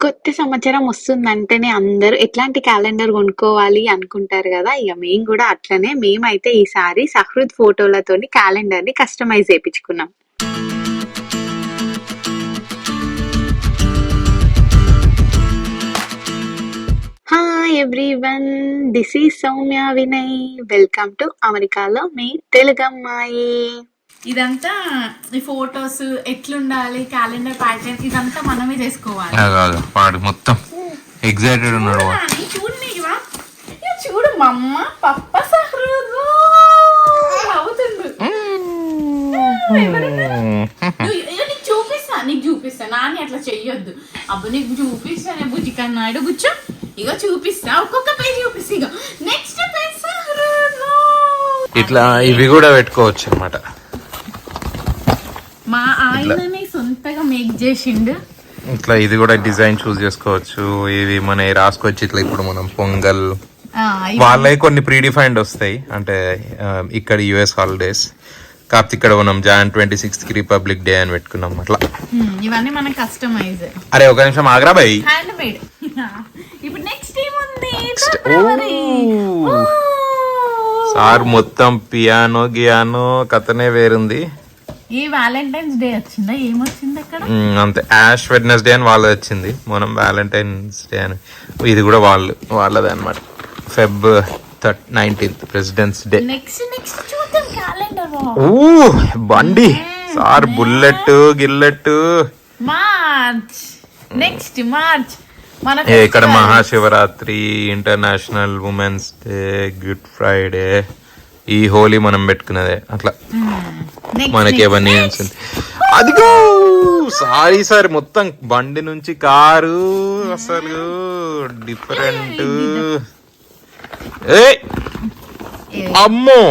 కొత్త సంవత్సరం వస్తుందంటేనే అందరూ ఎట్లాంటి క్యాలెండర్ కొనుక్కోవాలి అనుకుంటారు కదా. ఇక మేము కూడా అట్లనే మేమైతే ఈసారి సహృద్ ఫోటోలతోని క్యాలెండర్ ని కస్టమైజ్ చేయించుకున్నాం. Hi everyone, this is Soumya Vinay. Welcome to అమెరికాలో మీ తెలుగమ్మాయి. ఇదంతా ఈ ఫొటోస్ ఎట్లుండాలి, క్యాలెండర్ ప్యాటర్న్ ఇదంతా మనమే చేసుకోవాలి. వాడు మొత్తం ఎగ్జైటెడ్ ఉన్నాడు. చూడు నీవా, చూడు మమ్మ పప్ప సహృదు అవుతుండు. నీకు చూపిస్తా నాని అట్లా చెయ్యొద్దు. అబ్బు నీకు చూపిస్తానే బుజ్జి కన్నాడు. కూర్చో, ఇగో చూపిస్తా, ఒక్కొక్క పేజ్ చూపిస్తా. ఇగో నెక్స్ట్ పేజ్ సహృదు. ఇట్లా ఇవి కూడా పెట్టుకోవచ్చు అన్నమాట. మా ఆయనని సొంతగా మేక్ చేసిండు. ఇట్లా ఇది కూడా డిజైన్ చూస్ చేసుకోవచ్చు. ఇవి మన రాసుకోవచ్చు. ఇట్లా ఇప్పుడు మనం పొంగల్ వాళ్ళవి కొన్ని ప్రీడిఫైన్డ్ వస్తాయి. అంటే ఇక్కడ యుఎస్ హాలిడేస్, కాకపోతే ఇక్కడ మనం Jan 26 కి రిపబ్లిక్ డే అని పెట్టుకున్నాం. అట్లా ఇవన్నీ మన కస్టమైజ్. అరే ఒక నిమిషం ఆగ్రా బాయ్. Hand made. ఇప్పుడు నెక్స్ట్ ఏముంది? సార్ మొత్తం పియానో గియానో కథనే వేరుంది. ఈ వ్యాలంటైన్స్ డే వచ్చిందా? ఏమొచ్చింది అక్కడ? అంతే, యాష్ వెడ్నెస్డే అని వాళ్ళది వచ్చింది. మనం వ్యాలంటైన్స్ డే అని, ఇది కూడా వాళ్ళదే అనమాట. Feb 19th Presidents Day. Next చూద్దాం క్యాలెండర్. బండి సార్, బుల్లెట్ గిల్లెట్. మార్చ్, నెక్స్ట్ మార్చ్ మన ఇక్కడ Mahashivratri, International Women's Day, Good Friday, ఈ హోలీ మనం పెట్టుకున్నదే. అట్లా మనకి అవన్నీ అదిగో సారీ మొత్తం బండి నుంచి కారు, అసలు డిఫరెంట్. అమ్మో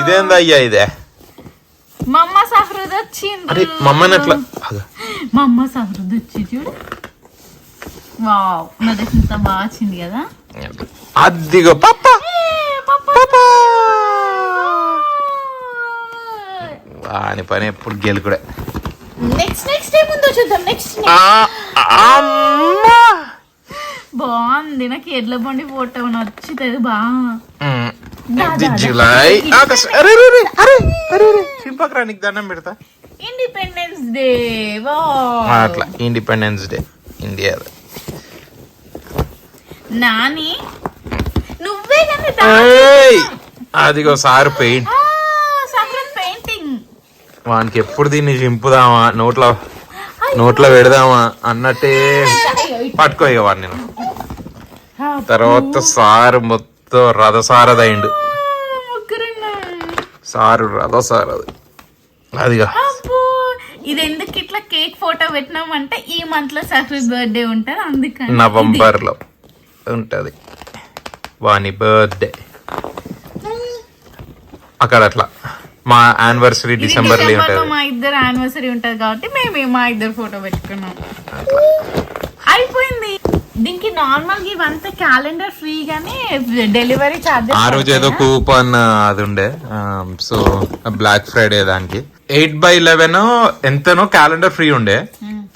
ఇదేందయ్యా ఇదే? మమ్మ సహృద్ వచ్చింది. అరే మమ్మని అట్లా మమ్మ సహృద్ వచ్చి చూడు. వావ్, నా దగ్గర బాగా వచ్చింది కదా. అదిగో పాప వాని పని ఎప్పుడు గెలుకుడే. నెక్స్ట్ ఏముందో చూద్దాం. నెక్స్ట్ బాగుంది. నాకు ఎడ్ల బండి ఫోటో నచ్చుతుంది బాగా. జూలై నీకు దండం పెడతా. Independence day. అట్లా ఇండిపెండెన్స్ డే ఇండియా. నాని నువ్వే అదిగో సార్ పెయింట్. పెయింటింగ్ వానికి ఎప్పుడు దీన్ని చింపుదామా, నోట్లో పెడదామా అన్నట్టే పట్టుకో ఇక వాడిని. తర్వాత సారు మొత్తం రథసారదైండు. సారు రథసారది. అదిగా ఇది ఎందుకు ఇట్లా కేక్ ఫోటో పెట్టినాం అంటే ఈ మంత్ లో సహృద్ బర్త్డే ఉంటది, అందుకని నవంబర్ లో ఉంటది వాని బర్త్డే. అక్కడ అట్లా మా యానివర్సరీ డిసెంబర్ లో ఉంటది. మా ఇద్దరు యానివర్సరీ ఉంటది కాబట్టి మేము మా ఇద్దరు ఫోటో పెట్టుకున్నాం. అయిపోయింది. దీనికి నార్మల్ ఇవంతా క్యాలెండర్ ఫ్రీ గానీ డెలివరీ చార్జెస్. ఆ రోజు ఏదో కూపన్ అది ఉండే, సో బ్లాక్ ఫ్రైడే దానికి 8/11 ఎంతనో క్యాలెండర్ ఫ్రీ ఉండే.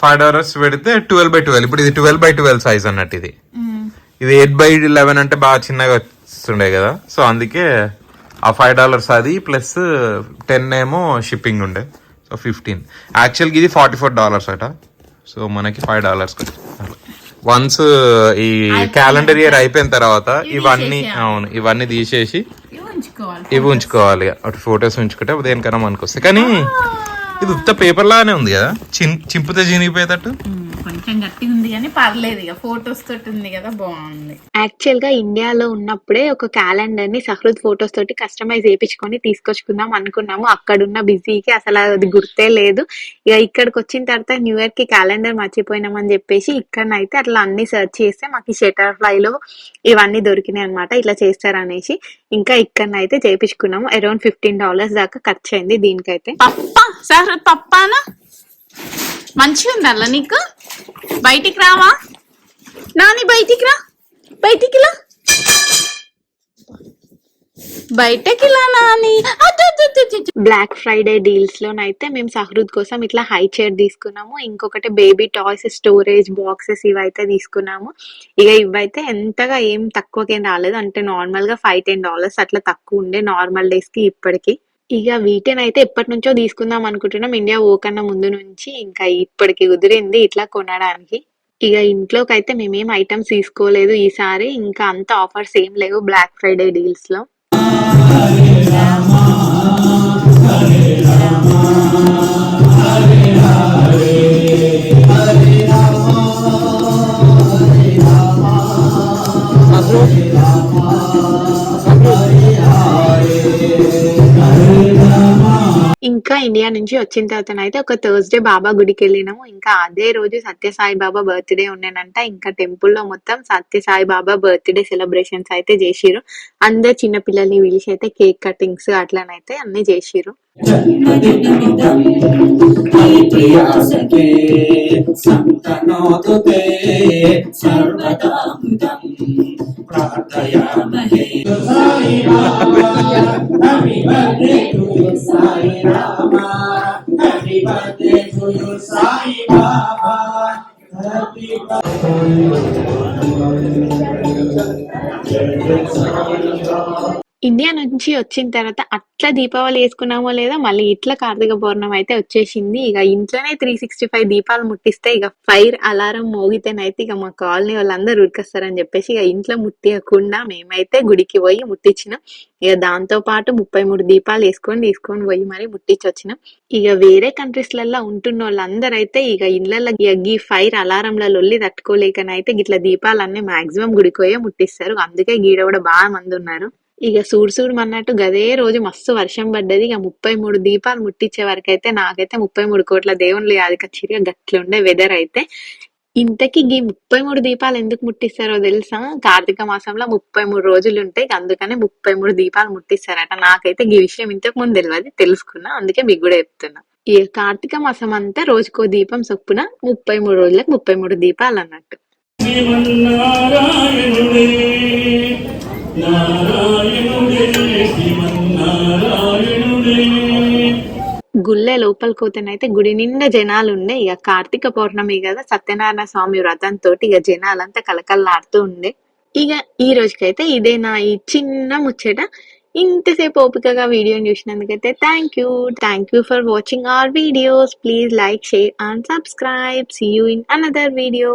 $5 పెడితే 12/12. ఇప్పుడు ఇది 12/12 సైజ్ అన్నట్టు. ఇది 8/11 అంటే బాగా చిన్నగా వస్తుండే కదా, సో అందుకే ఆ $5 అది ప్లస్ 10 ఏమో షిప్పింగ్ ఉండే, సో 15. యాక్చువల్గా ఇది $44 అట. సో మనకి $5 వన్స్ ఈ క్యాలెండర్ ఇయర్ అయిపోయిన తర్వాత ఇవన్నీ తీసేసి ఇవి ఉంచుకోవాలి. అటు ఫొటోస్ ఉంచుకుంటే దేనికన్నా మనకు వస్తాయి. కానీ ఇది ఉత్త పేపర్ లాగానే ఉంది కదా, చింపితే చినిగిపోయేటట్టు. కొంచెం గట్టిగా ఉంది కానీ పర్లేదు, ఇక ఫొటోస్ తోటి ఉంది కదా, బాగుంది. యాక్చువల్ గా ఇండియాలో ఉన్నప్పుడే ఒక క్యాలెండర్ ని సహృద్ ఫొటోస్ తోటి కస్టమైజ్ చేయించుకొని తీసుకొచ్చుకుందాం అనుకున్నాము. అక్కడున్న బిజీకి అసలు అది గుర్తే లేదు. ఇక ఇక్కడికి వచ్చిన తర్వాత న్యూ ఇయర్ కి క్యాలెండర్ మర్చిపోయినామని చెప్పేసి ఇక్కడనైతే అట్లా అన్ని సెర్చ్ చేస్తే మాకు షటర్ ఫ్లై లో ఇవన్నీ దొరికినాయి అనమాట. ఇట్లా చేస్తారనేసి ఇంకా ఇక్కడనైతే చేయించుకున్నాము. అరౌండ్ $15 దాకా ఖర్చు అయింది దీనికైతే. సహృద్ పప్పానా మంచిగా ఉందల్లా నీకు? బయటికి రావా నాని, బయటికి రా, బయటికి రా. బయటకి ఇలా నాని బ్లాక్ ఫ్రైడే డీల్స్ లోనైతే మేము సహృద్ కోసం ఇట్లా హై చైర్ తీసుకున్నాము. ఇంకొకటి బేబీ టాయ్స్ స్టోరేజ్ బాక్సెస్ ఇవైతే తీసుకున్నాము. ఇక ఇవైతే ఎంతగా ఏం తక్కువకేం రాలేదు. అంటే నార్మల్ గా $5-10 అట్లా తక్కువ ఉండే నార్మల్ డేస్ కి ఇప్పటికి. ఇక వీటినైతే ఎప్పటి నుంచో తీసుకుందాం అనుకుంటున్నాం ఇండియా పోకన్నా ముందు నుంచి. ఇంకా ఇప్పటికి కుదిరింది ఇట్లా కొనడానికి. ఇక ఇంట్లోకైతే మేమేం ఐటమ్స్ తీసుకోలేదు ఈసారి. ఇంకా అంత ఆఫర్స్ ఏం లేవు బ్లాక్ ఫ్రైడే డీల్స్ లో. ఇంకా ఇండియా నుంచి వచ్చిన తర్వాతనైతే ఒక థర్స్‌డే బాబా గుడికెళ్ళినాము. ఇంకా అదే రోజు సత్యసాయి బాబా బర్త్‌డే ఉండేనంట. ఇంకా టెంపుల్‌లో మొత్తం సత్యసాయి బాబా బర్త్‌డే సెలబ్రేషన్స్ అయితే జేషిర్రు. అందరు చిన్న పిల్లల్ని పిలిచి అయితే కేక్ కటింగ్స్ అట్లనైతే అన్నీ జేషిర్రు. ఇండియా నుంచి వచ్చిన తర్వాత అట్లా దీపావళి చేసుకున్నామో లేదో మళ్ళీ ఇట్లా కార్తీక పౌర్ణమి అయితే వచ్చేసింది. ఇక ఇంట్లోనే 365 దీపాలు ముట్టిస్తే ఇక ఫైర్ అలారం మోగితేనైతే ఇక మా కాలనీ వాళ్ళందరూ ఉరికొస్తారని చెప్పేసి ఇక ఇంట్లో ముట్టియకుండా మేమైతే గుడికి పోయి ముట్టించినాం. ఇక దాంతో పాటు 33 దీపాలు తీసుకొని పోయి మరి ముట్టించి వచ్చినాం. ఇక వేరే కంట్రీస్ లలో ఉంటున్న వాళ్ళందరైతే ఇక ఇళ్లలో ఈ ఫైర్ అలారంల లొల్లి తట్టుకోలేకనైతే గిట్ల దీపాలన్నీ మాక్సిమం గుడికి పోయే ముట్టిస్తారు. అందుకే గీడ కూడా బాగా మంది ఉన్నారు. ఇక సూడు అన్నట్టు గదే రోజు మస్తు వర్షం పడ్డది. ఇక 33 దీపాలు ముట్టించే వరకైతే నాకైతే 33 కోట్ల దేవుళ్ళు యాదికొచ్చిర్రు. గట్లుండే వెదర్ అయితే. ఇంతకీ గీ 33 దీపాలు ఎందుకు ముట్టిస్తారో తెలుసా? కార్తీక మాసంలో 33 రోజులు ఉంటాయి. అందుకనే 33 దీపాలు ముట్టిస్తారట. నాకైతే ఈ విషయం ఇంతకు ముందు తెలియదు, తెలుసుకున్నా. అందుకే మీకు కూడా చెప్తున్నా. ఈ కార్తీక మాసం అంతా రోజుకో దీపం చొప్పున 33 రోజులకు 33 దీపాలు అన్నట్టు. శ్రీమన్నారాయణుడే నారాయణుడే శ్రీమన్నారాయణుడే. గుళ్ళే లోపలికి పోతేనైతే గుడి నిండా జనాలు ఉండే. ఇక కార్తీక పౌర్ణమి కదా, సత్యనారాయణ స్వామి వ్రతం తోటి ఇక జనాలంతా కలకల్లాడుతూ ఉండే. ఇక ఈ రోజుకైతే ఇదే నా ఈ చిన్న ముచ్చట. ఇంతసేపు ఓపికగా వీడియోని చూసినందుకైతే thank you for watching our videos. Please like, share and subscribe. See you in another video.